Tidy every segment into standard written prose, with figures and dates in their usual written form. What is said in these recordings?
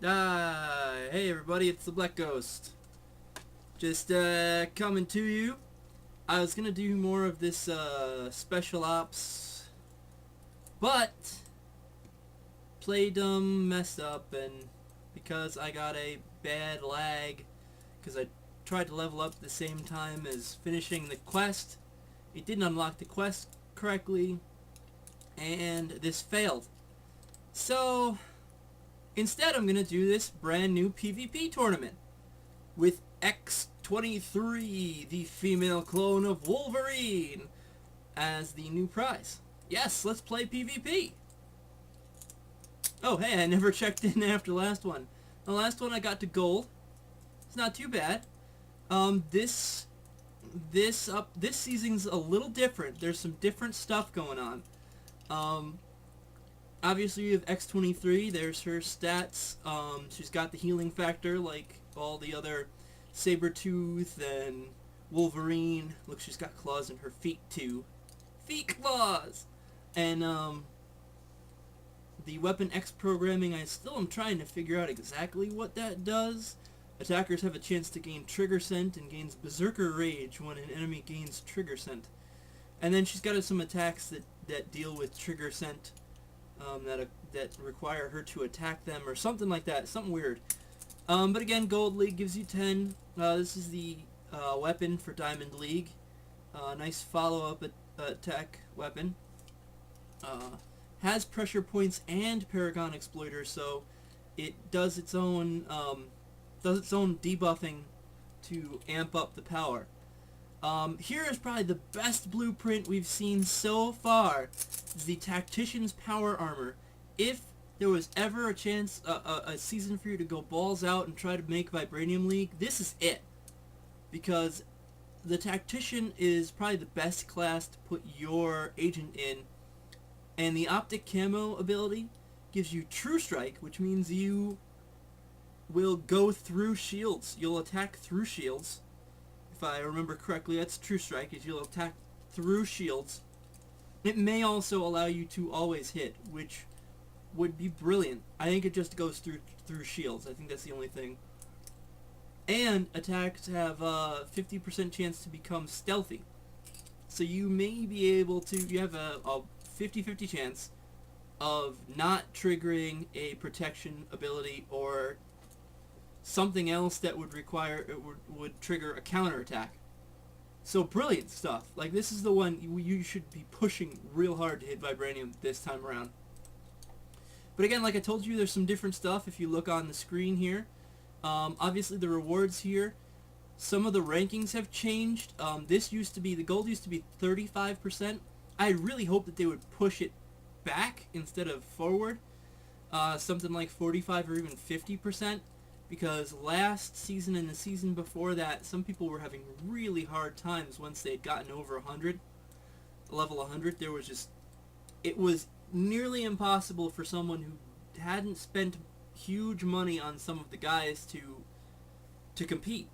Hey everybody, it's the Black Ghost. Just coming to you. I was gonna do more of this special ops, but Playdom messed up, and because I got a bad lag, because I tried to level up at the same time as finishing the quest, it didn't unlock the quest correctly, and this failed. So instead, I'm gonna do this brand new PvP tournament with X-23, the female clone of Wolverine, as the new prize. Yes, let's play PvP. Oh, hey, I never checked in after the last one. The last one I got to gold. It's not too bad. This season's a little different. There's some different stuff going on. Um, Obviously you have X-23. There's her stats. She's got the healing factor like all the other Sabretooth and Wolverine. Look, she's got claws in her feet too. Feet claws! And the Weapon X programming, I still am trying to figure out exactly what that does. Attackers have a chance to gain Trigger Scent and gains Berserker Rage when an enemy gains Trigger Scent. And then she's got some attacks that deal with Trigger Scent, that require her to attack them or something like that. Something weird. But again, Gold League gives you 10. This is the weapon for Diamond League. Nice follow-up attack weapon. Has pressure points and Paragon Exploiter, so it does its own debuffing to amp up the power. Here is probably the best blueprint we've seen so far. The Tactician's Power Armor. If there was ever a chance, a season for you to go balls out and try to make Vibranium League, this is it. Because the Tactician is probably the best class to put your agent in. And the Optic Camo ability gives you True Strike, which means you will go through shields. You'll attack through shields. If I remember correctly, that's True Strike, is you'll attack through shields. It may also allow you to always hit, which would be brilliant. I think it just goes through shields. I think that's the only thing. And attacks have a 50% chance to become stealthy. So you may be able to, you have a 50-50 chance of not triggering a protection ability or something else that would require it would trigger a counterattack. So brilliant stuff. Like, this is the one you should be pushing real hard to hit Vibranium this time around. But again, like I told you, there's some different stuff if you look on the screen here. Obviously the rewards here, some of the rankings have changed. This used to be, the gold used to be 35%. I really hope that they would push it back instead of forward. Something like 45 or even 50%. Because last season and the season before that, some people were having really hard times once they had gotten over 100. Level 100, it was nearly impossible for someone who hadn't spent huge money on some of the guys to compete.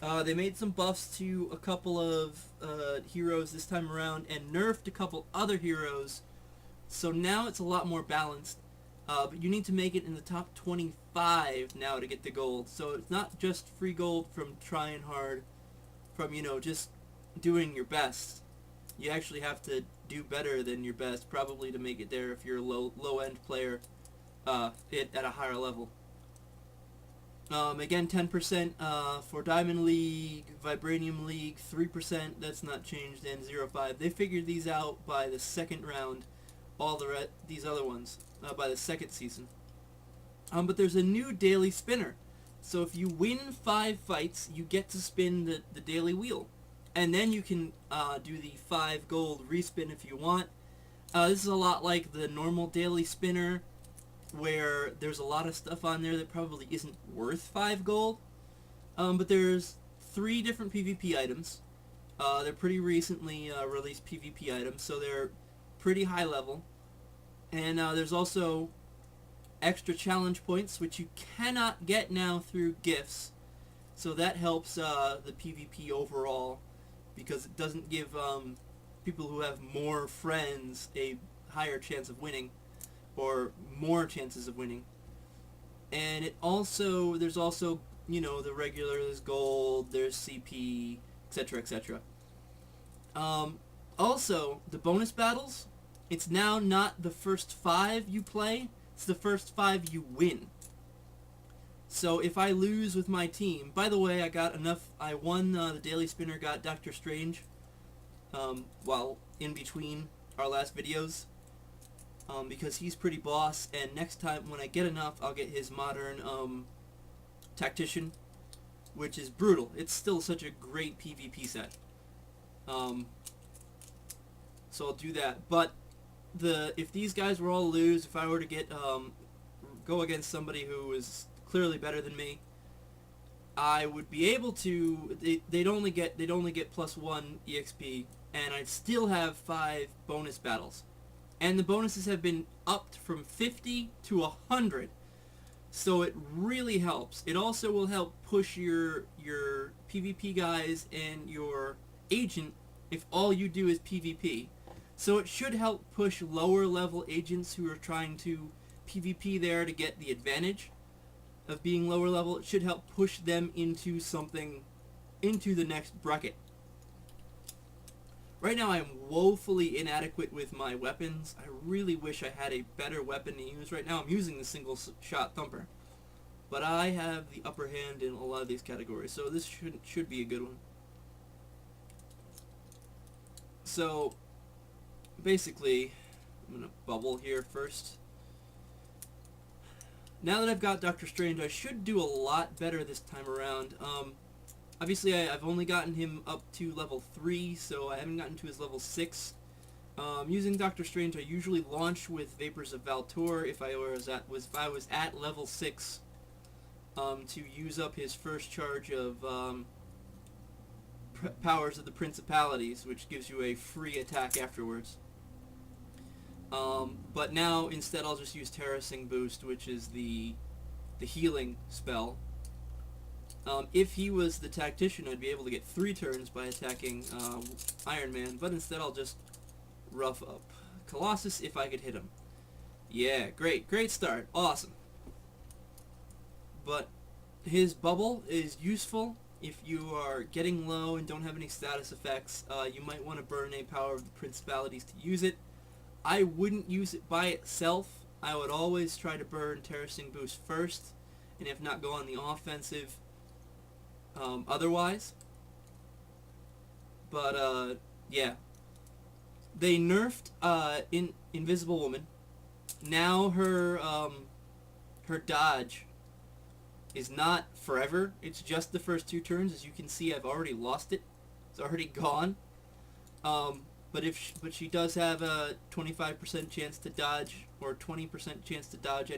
They made some buffs to a couple of heroes this time around and nerfed a couple other heroes. So now it's a lot more balanced. But you need to make it in the top 25 now to get the gold. So it's not just free gold from trying hard, from, just doing your best. You actually have to do better than your best, probably, to make it there if you're a low-end player at a higher level. Again, 10% for Diamond League, Vibranium League, 3%, that's not changed, and 0.5. They figured these out by the second round, these other ones. By the second season. But there's a new daily spinner. So if you win 5 fights, you get to spin the daily wheel. And then you can do the 5 gold respin if you want. This is a lot like the normal daily spinner, where there's a lot of stuff on there that probably isn't worth 5 gold. But there's 3 different PvP items. They're pretty recently released PvP items, so they're pretty high level. And there's also extra challenge points, which you cannot get now through gifts. So that helps the PvP overall, because it doesn't give people who have more friends a higher chance of winning, or more chances of winning. And there's also, you know, the regular, there's gold, there's CP, etc., etc. Also, the bonus battles, it's now not the first 5 you play, it's the first 5 you win. So if I lose with my team, by the way, I won the Daily Spinner, got Doctor Strange, while in between our last videos, because he's pretty boss, and next time when I get enough, I'll get his modern tactician, which is brutal. It's still such a great PvP set. So I'll do that. But if these guys were all lose, if I were to get go against somebody who is clearly better than me, I would be able to. They'd only get +1 EXP, and I'd still have 5 bonus battles, and the bonuses have been upped from 50 to 100. So it really helps. It also will help push your PvP guys and your agent if all you do is PvP. So it should help push lower level agents who are trying to PvP there to get the advantage of being lower level. It should help push them into the next bracket. Right now I am woefully inadequate with my weapons. I really wish I had a better weapon to use. Right now I'm using the single shot thumper, but I have the upper hand in a lot of these categories, so this should be a good one. So basically, I'm going to bubble here first. Now that I've got Doctor Strange, I should do a lot better this time around. Obviously, I've only gotten him up to level 3, so I haven't gotten to his level 6. Using Doctor Strange, I usually launch with Vapors of Valtor if I was at level 6, to use up his first charge of Powers of the Principalities, which gives you a free attack afterwards. But now instead I'll just use Terracing Boost, which is the healing spell. If he was the tactician, I'd be able to get 3 turns by attacking Iron Man, but instead I'll just rough up Colossus if I could hit him. Yeah, great start, awesome. But his bubble is useful if you are getting low and don't have any status effects. You might want to burn a Power of the Principalities to use it. I wouldn't use it by itself. I would always try to burn Terracing Boost first, and if not, go on the offensive otherwise. But yeah, they nerfed Invisible Woman. Now her dodge is not forever. It's just the first 2 turns. As you can see, I've already lost it. It's already gone. But she does have a 25% chance to dodge, or 20% chance to dodge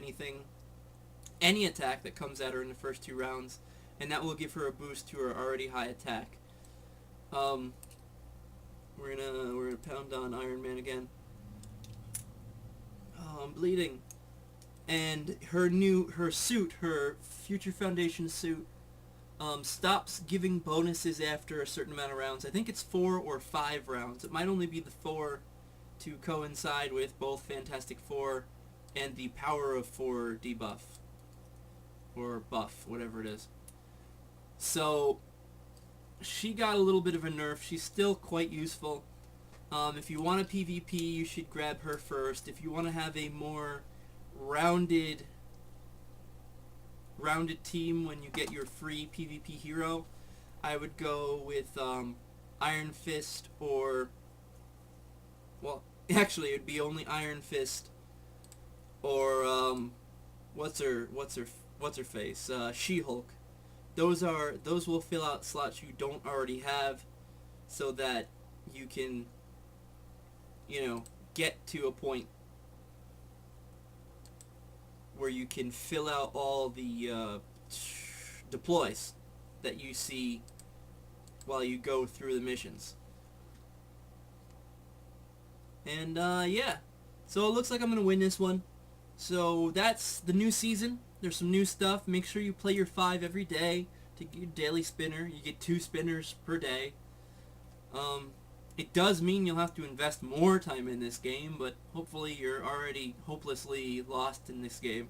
any attack that comes at her in the first 2 rounds, and that will give her a boost to her already high attack. We're gonna pound on Iron Man again. Oh, I'm bleeding. And her Future Foundation suit, stops giving bonuses after a certain amount of rounds. I think it's 4 or 5 rounds. It might only be the 4 to coincide with both Fantastic Four and the Power of 4 debuff. Or buff, whatever it is. So, she got a little bit of a nerf. She's still quite useful. If you want a PvP, you should grab her first. If you want to have a more rounded team when you get your free PvP hero, I would go with Iron Fist, or, well, actually it would be only Iron Fist or what's her face, She-Hulk. Those will fill out slots you don't already have, so that you can, get to a point where you can fill out all the deploys that you see while you go through the missions. And yeah, so it looks like I'm gonna win this one. So that's the new season. There's some new stuff. Make sure you play your 5 every day to get your daily spinner. You get 2 spinners per day. It does mean you'll have to invest more time in this game, but hopefully you're already hopelessly lost in this game.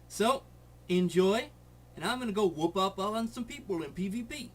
So, enjoy, and I'm gonna go whoop up on some people in PvP.